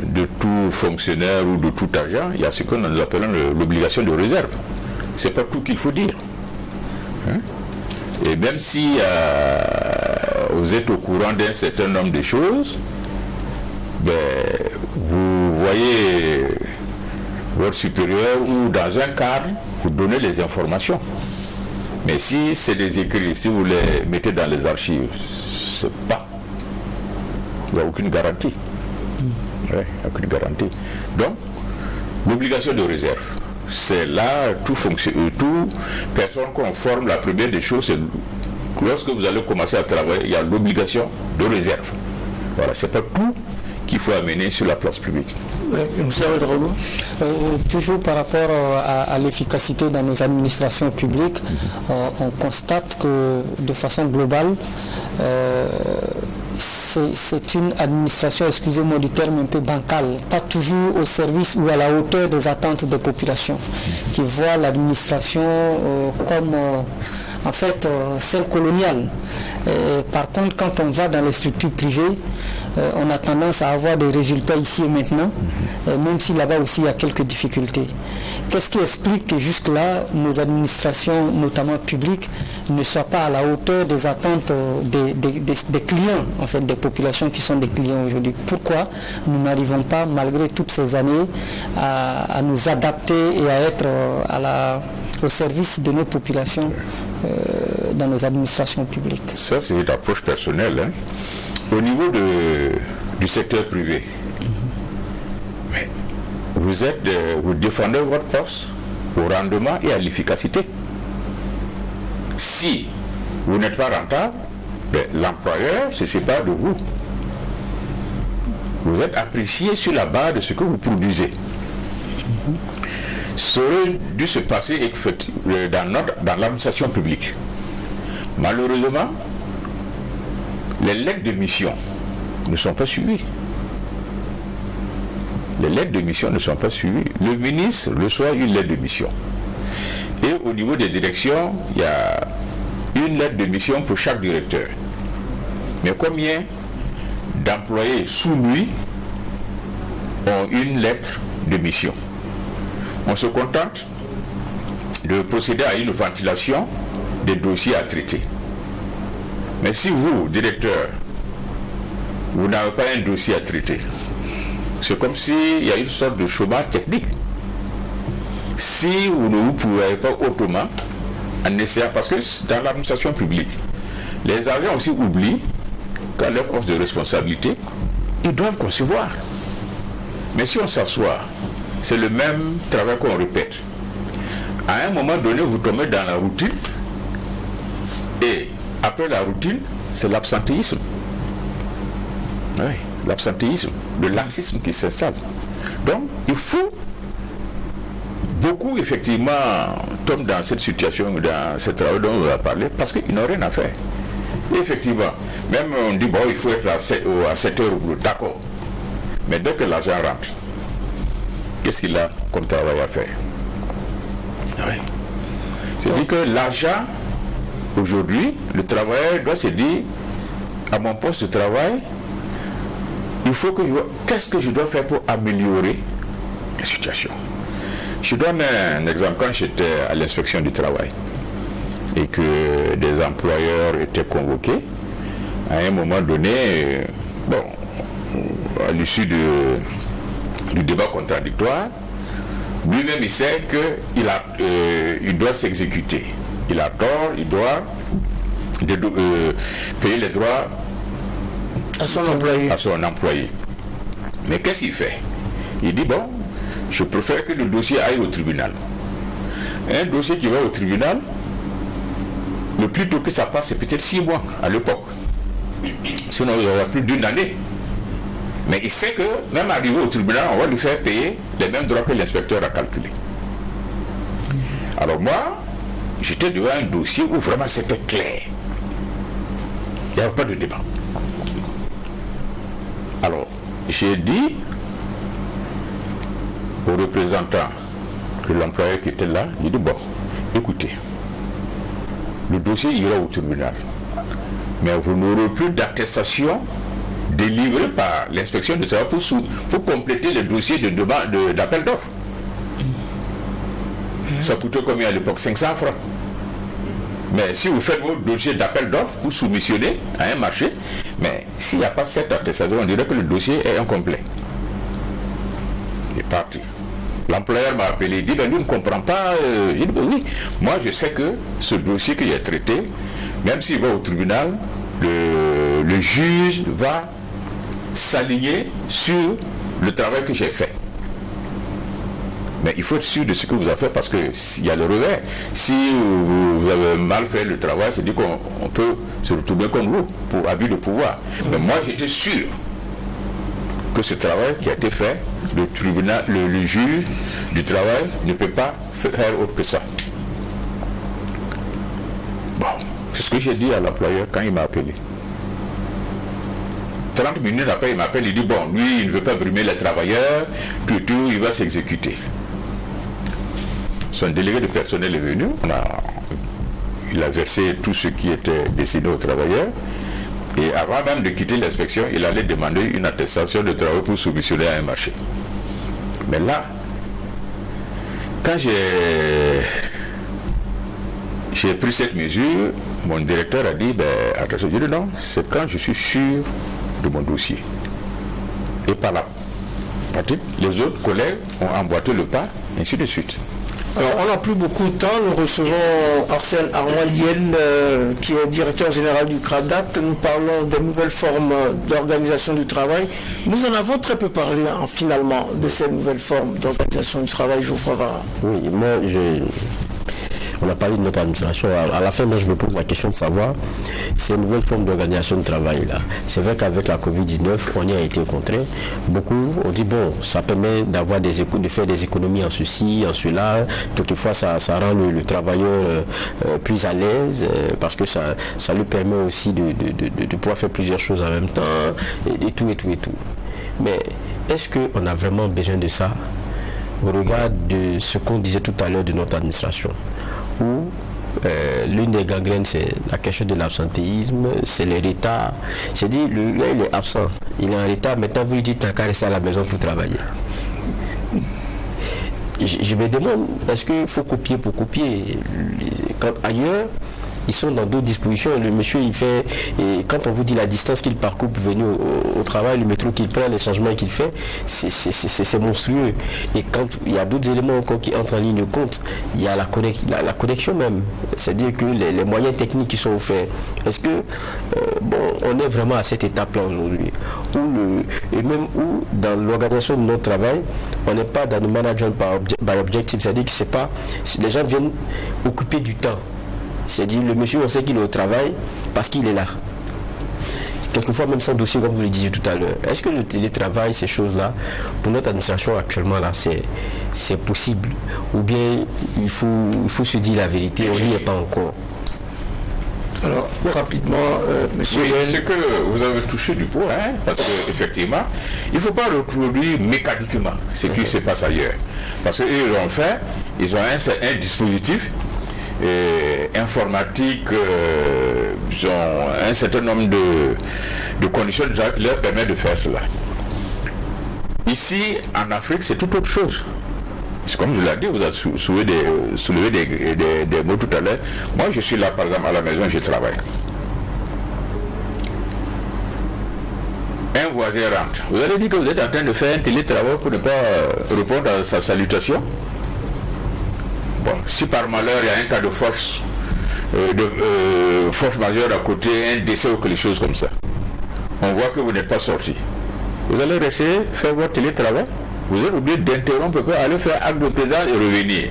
de tout fonctionnaire ou de tout agent, il y a ce que nous appelons l'obligation de réserve. C'est pas tout qu'il faut dire. Hein? Et même si vous êtes au courant d'un certain nombre de choses, vous voyez votre supérieur ou dans un cadre, vous donnez les informations. Mais si c'est des écrits, si vous les mettez dans les archives, c'est pas. Il n'y a aucune garantie. Ouais, aucune garantie. Donc, l'obligation de réserve, c'est là, tout personne qu'on forme, la première des choses, c'est lorsque vous allez commencer à travailler, il y a l'obligation de réserve. Voilà, c'est pas tout qu'il faut amener sur la place publique. Toujours par rapport à l'efficacité dans nos administrations publiques, on constate que de façon globale, c'est une administration, excusez-moi du terme, un peu bancale, pas toujours au service ou à la hauteur des attentes des populations, qui voient l'administration comme en fait celle coloniale. Par contre, quand on va dans les structures privées, on a tendance à avoir des résultats ici et maintenant, même si là-bas aussi il y a quelques difficultés. Qu'est-ce qui explique que jusque-là, nos administrations, notamment publiques, ne soient pas à la hauteur des attentes des clients, en fait, des populations qui sont des clients aujourd'hui? Pourquoi nous n'arrivons pas, malgré toutes ces années, à nous adapter et à être au service de nos populations dans nos administrations publiques? Ça, c'est une approche personnelle. Hein. Au niveau du secteur privé, vous défendez votre poste au rendement et à l'efficacité. Si vous n'êtes pas rentable, l'employeur se sépare de vous. Vous êtes apprécié sur la base de ce que vous produisez. Ça aurait dû se passer dans l'administration publique. Malheureusement, les lettres de mission ne sont pas suivies. Les lettres de mission ne sont pas suivies. Le ministre reçoit une lettre de mission. Et au niveau des directions, il y a une lettre de mission pour chaque directeur. Mais combien d'employés sous lui ont une lettre de mission? On se contente de procéder à une ventilation des dossiers à traiter. Mais si vous, directeur, vous n'avez pas un dossier à traiter, c'est comme s'il y a une sorte de chômage technique. Si vous ne vous pouvez pas autrement, en essayant, parce que dans l'administration publique, les agents aussi oublient qu'à leur poste de responsabilité, ils doivent concevoir. Mais si on s'assoit, c'est le même travail qu'on répète. À un moment donné, vous tombez dans la routine, et après la routine, c'est l'absentéisme. Oui, l'absentéisme, le laxisme qui s'installe. Donc, il faut beaucoup, effectivement, tombent dans cette situation, dans ce travail dont on va parler, parce qu'ils n'ont rien à faire. Effectivement. Même on dit, bon, il faut être à 7 heures au boulot. D'accord. Mais dès que l'argent rentre, qu'est-ce qu'il a comme travail à faire? Oui. C'est-à-dire que l'argent, aujourd'hui, le travailleur doit se dire, à mon poste de travail, il faut que qu'est-ce que je dois faire pour améliorer la situation? Je donne un exemple. Quand j'étais à l'inspection du travail et que des employeurs étaient convoqués, à un moment donné, bon, à l'issue du débat contradictoire, lui-même il sait qu'il doit s'exécuter. Il a tort, il doit payer les droits à son employé. Mais qu'est-ce qu'il fait? Il dit, bon, je préfère que le dossier aille au tribunal. Un dossier qui va au tribunal, le plus tôt que ça passe, c'est peut-être 6 mois à l'époque. Sinon, il y aura plus d'1 année. Mais il sait que, même arrivé au tribunal, on va lui faire payer les mêmes droits que l'inspecteur a calculé. Alors moi, j'étais devant un dossier où vraiment c'était clair. Il n'y avait pas de débat. Alors, j'ai dit au représentant de l'employeur qui était là, il dit, bon, écoutez, le dossier ira au tribunal, mais vous n'aurez plus d'attestation délivrée par l'inspection du travail pour compléter le dossier d'appel d'offres. Ça coûtait combien à l'époque? 500 francs. Mais si vous faites votre dossier d'appel d'offres pour soumissionner à un marché, mais s'il n'y a pas cette attestation, on dirait que le dossier est incomplet. Il est parti. L'employeur m'a appelé, il dit, ben lui ne comprend pas. J'ai dit, ben oui, moi je sais que ce dossier que j'ai traité, même s'il va au tribunal, le juge va s'aligner sur le travail que j'ai fait. Mais il faut être sûr de ce que vous avez fait parce qu'il y a le revers. Si vous avez mal fait le travail, c'est dire qu'on peut se retrouver comme vous pour abus de pouvoir. Mais moi j'étais sûr que ce travail qui a été fait, le tribunal, le juge du travail ne peut pas faire autre que ça. Bon, c'est ce que j'ai dit à l'employeur quand il m'a appelé. 30 minutes après, il m'appelle, il dit, bon, lui, il ne veut pas brimer les travailleurs, tout, il va s'exécuter. Son délégué de personnel est venu, il a versé tout ce qui était destiné aux travailleurs, et avant même de quitter l'inspection, il allait demander une attestation de travail pour soumissionner à un marché. Mais là, quand j'ai pris cette mesure, mon directeur a dit, ben, attention, je dis non, c'est quand je suis sûr de mon dossier. Et par la pratique, les autres collègues ont emboîté le pas, ainsi de suite. Alors, on n'a plus beaucoup de temps. Nous recevons Arsène Armoilienne, qui est directeur général du CRADAT. Nous parlons des nouvelles formes d'organisation du travail. Nous en avons très peu parlé, finalement, de ces nouvelles formes d'organisation du travail, Geoffroy Vara. Oui, moi, on a parlé de notre administration. À la fin, moi, je me pose la question de savoir ces nouvelles formes d'organisation de travail là. C'est vrai qu'avec la Covid-19, on y a été contraint. Beaucoup ont dit bon, ça permet d'avoir de faire des économies en ceci, en cela. Toutefois, ça rend le travailleur plus à l'aise parce que ça lui permet aussi de pouvoir faire plusieurs choses en même temps et tout. Mais est-ce qu'on a vraiment besoin de ça au regard de ce qu'on disait tout à l'heure de notre administration? Où l'une des gangrènes, c'est la question de l'absentéisme, c'est les retards. C'est dit, le gars, il est absent, il est en retard, maintenant vous lui dites t'as qu'à rester à la maison pour travailler. Je me demande, est-ce qu'il faut copier pour copier? Quand ailleurs, ils sont dans d'autres dispositions. Le monsieur, il fait, et quand on vous dit la distance qu'il parcourt pour venir au travail, le métro qu'il prend, les changements qu'il fait, c'est monstrueux. Et quand il y a d'autres éléments encore qui entrent en ligne de compte, il y a la connexion même. C'est-à-dire que les moyens techniques qui sont offerts. Est-ce que, on est vraiment à cette étape-là aujourd'hui, et même où, dans l'organisation de notre travail, on n'est pas dans le management by objective, c'est-à-dire que c'est pas, les gens viennent occuper du temps. C'est-à-dire le monsieur, on sait qu'il est au travail parce qu'il est là. Quelquefois même sans dossier, comme vous le disiez tout à l'heure. Est-ce que le télétravail, ces choses-là, pour notre administration actuellement, là, c'est possible? Ou bien il faut se dire la vérité, on n'y est pas encore? Alors, rapidement, monsieur. Oui, c'est que vous avez touché du poids, hein, parce qu'effectivement, il ne faut pas reproduire mécaniquement ce qui se passe ailleurs. Parce qu'ils l'ont fait, ils ont un dispositif informatique, ils ont un certain nombre de conditions qui leur permettent de faire cela. Ici, en Afrique, c'est tout autre chose. C'est comme je l'ai dit, vous avez soulevé des mots tout à l'heure. Moi, je suis là, par exemple, à la maison, je travaille. Un voisin rentre. Vous allez dire que vous êtes en train de faire un télétravail pour ne pas répondre à sa salutation. Bon, si par malheur, il y a un cas de force majeure à côté, un décès ou quelque chose comme ça, on voit que vous n'êtes pas sorti. Vous allez rester faire votre télétravail. Vous êtes obligé d'interrompre, aller faire acte de présence et revenir.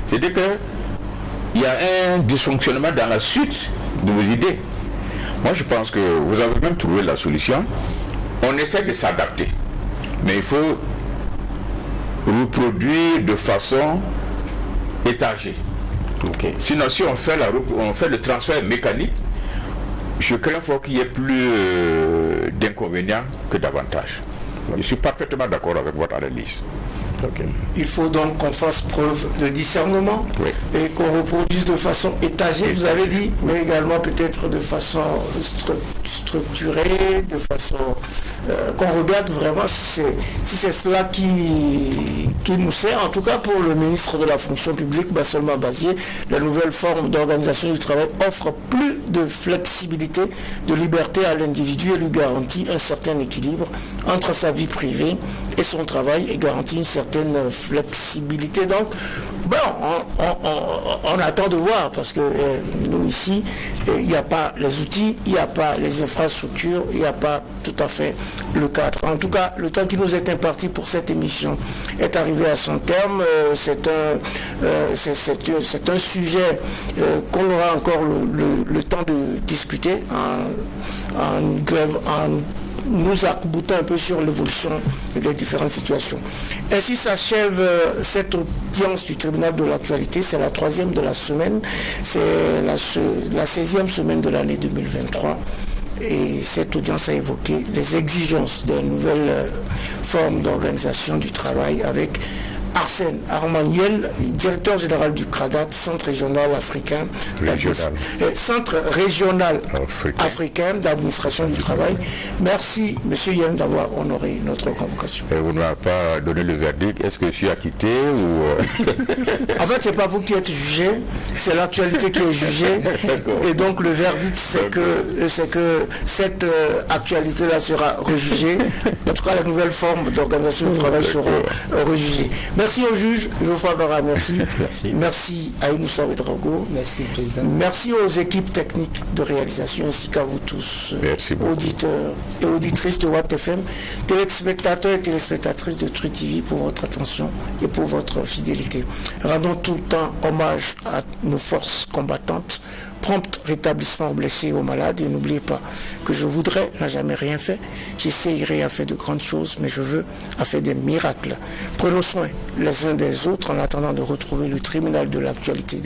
C'est-à-dire qu'il y a un dysfonctionnement dans la suite de vos idées. Moi, je pense que vous avez même trouvé la solution. On essaie de s'adapter. Mais il faut reproduire de façon étagée. Okay. Sinon, si on fait le transfert mécanique, je crains fort qu'il y ait plus d'inconvénients que d'avantages. Je suis parfaitement d'accord avec votre analyse. Okay. Il faut donc qu'on fasse preuve de discernement, oui, et qu'on reproduise de façon étagée, vous avez dit, mais également peut-être de façon structurée, de façon qu'on regarde vraiment si c'est cela qui nous sert. En tout cas, pour le ministre de la fonction publique, Bassolma Bazier, la nouvelle forme d'organisation du travail offre plus de flexibilité, de liberté à l'individu et lui garantit un certain équilibre entre sa vie privée et son travail et garantit une certaine flexibilité. Donc, bon, on attend de voir parce que nous ici, il n'y a pas les outils, il n'y a pas les infrastructures, il n'y a pas tout à fait le cadre. En tout cas, le temps qui nous est imparti pour cette émission est arrivé à son terme. C'est un sujet qu'on aura encore le temps de discuter en nous arc-boutant un peu sur l'évolution des différentes situations. Ainsi s'achève cette audience du tribunal de l'actualité. C'est la 3e de la semaine. C'est la 16e semaine de l'année 2023. Et cette audience a évoqué les exigences des nouvelles formes d'organisation du travail avec Arsène Armaniel, directeur général du CRADAT, Centre régional africain africain d'administration du travail. Merci, Monsieur Yen, d'avoir honoré notre convocation. Et vous ne m'avez pas donné le verdict. Est-ce que je suis acquitté ou... En fait, c'est pas vous qui êtes jugé, c'est l'actualité qui est jugée. Et donc le verdict, c'est que cette actualité-là sera rejugée. En tout cas, la nouvelle forme d'organisation du travail sera rejugée. Merci au juge, Geoffroy merci. Merci à Inoussa Ouedraogo. Merci, Président. Merci aux équipes techniques de réalisation ainsi qu'à vous tous, auditeurs et auditrices de Watt FM, téléspectateurs et téléspectatrices de Truth TV pour votre attention et pour votre fidélité. Rendons tout le temps hommage à nos forces combattantes, prompt rétablissement aux blessés et aux malades, et n'oubliez pas que Je voudrais n'a jamais rien fait, j'essayerai à faire de grandes choses, mais je veux à faire des miracles. Prenons soin les uns des autres en attendant de retrouver le tribunal de l'actualité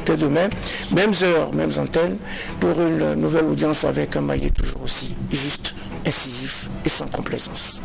dès demain, mêmes heures, mêmes antennes, pour une nouvelle audience avec un maillet toujours aussi juste, incisif et sans complaisance.